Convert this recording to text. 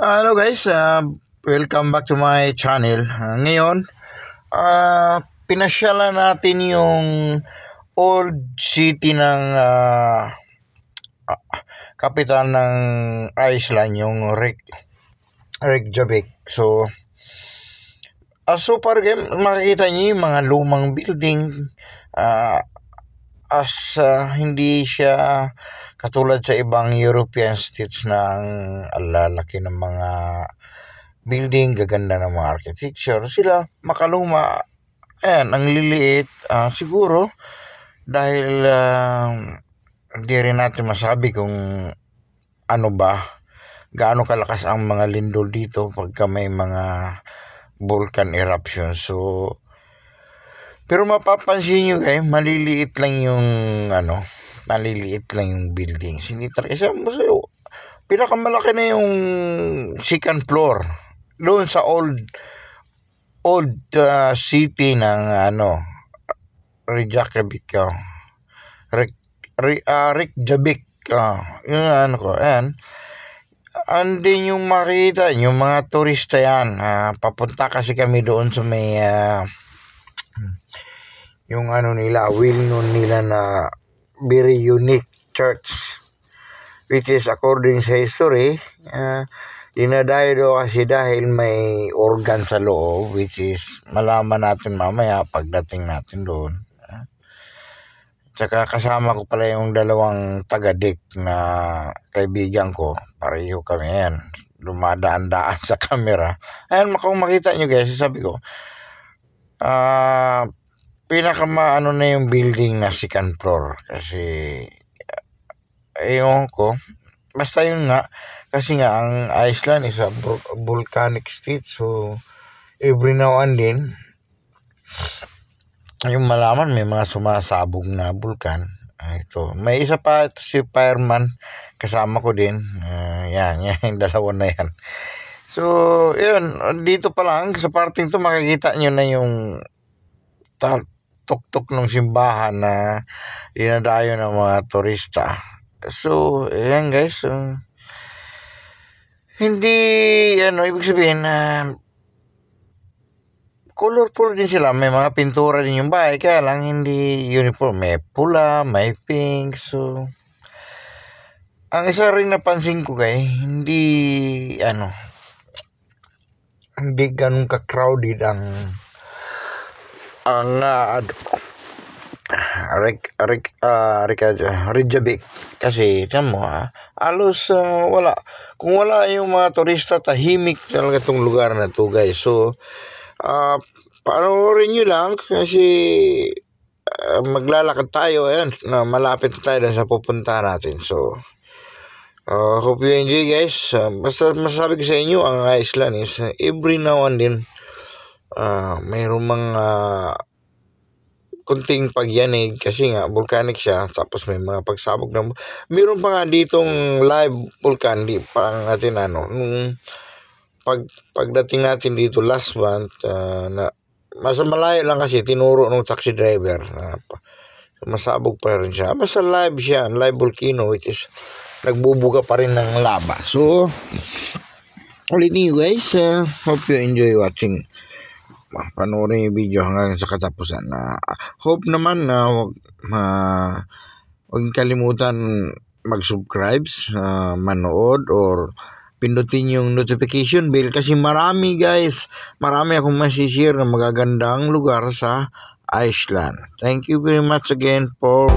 Hello guys, welcome back to my channel. Ngayon, pinasyalan natin yung old city ng kapital ng Iceland, yung Reykjavik. So far game, makikita niyo yung mga lumang building, hindi siya katulad sa ibang European states na ang lalaki ng mga building, gaganda ng mga architecture. Sila makaluma, ayan, ang liliit. Siguro dahil hindi rin natin masabi kung gaano kalakas ang mga lindol dito pagka may mga volcan eruption. So pero mapapansin nyo guys, maliliit lang yung buildings. Hindi talaga pinakamalaki na yung second floor doon sa old city ng Reykjavik. Reykjavik. Yung ayan. And then yung makita yung mga turista yan, papunta kasi kami doon sa may yung well-known nila na very unique church, which is according sa history, dinadayo daw kasi dahil may organ sa loob, which is malaman natin mamaya pagdating natin doon. Tsaka kasama ko pala yung dalawang taga-dik na kaibigan ko, pareho kami yan, dumadaan-daan sa camera. Ayan, kung makita nyo guys, sabi ko, pinakamaano na yung building na second floor kasi ewan ko, basta yun nga, kasi nga ang Iceland is a volcanic state, so every now and then yung malaman may mga sumasabog na vulkan. Ito, may isa pa, ito si fireman, kasama ko din. Yan yung dalawa na yan. So yun, dito pa lang sa parting to makikita nyo na yung tuktok ng simbahan na dinadayo ng mga turista. So ayan guys, hindi ibig sabihin colorful din sila, may mga pintura din yung bahay, kaya lang hindi uniform, may pula, may pink. So ang isa ring napansin ko guys, hindi ganun ka-crowded ang Reykjavik kasi tiyan mo alos wala, kung wala yung mga turista, tahimik talaga tong lugar na to guys. So panoorin nyo lang kasi maglalakad tayo, ayan, malapit tayo sa pupuntahan natin. So hope you enjoy guys. Basta masasabi ko sa inyo, ang Iceland is every now and then mayroong mga kunting pagyanig kasi nga volcanic siya, tapos may mga pagsabog na mayroon pa nga ditong live volcan. Di parang natin nung pagdating natin dito last month, na mas malayo lang kasi tinuro ng taxi driver na masabog pa rin siya. Basta live siya, live volcano, which is nagbubuga pa rin ng lava. So ulitin nyo guys, hope you enjoy watching. Panoorin yung video hanggang sa katapusan. Hope naman na huwag kalimutan mag-subscribe, manood, or pindutin yung notification bell kasi marami akong masishare na magagandang lugar sa Iceland. Thank you very much again for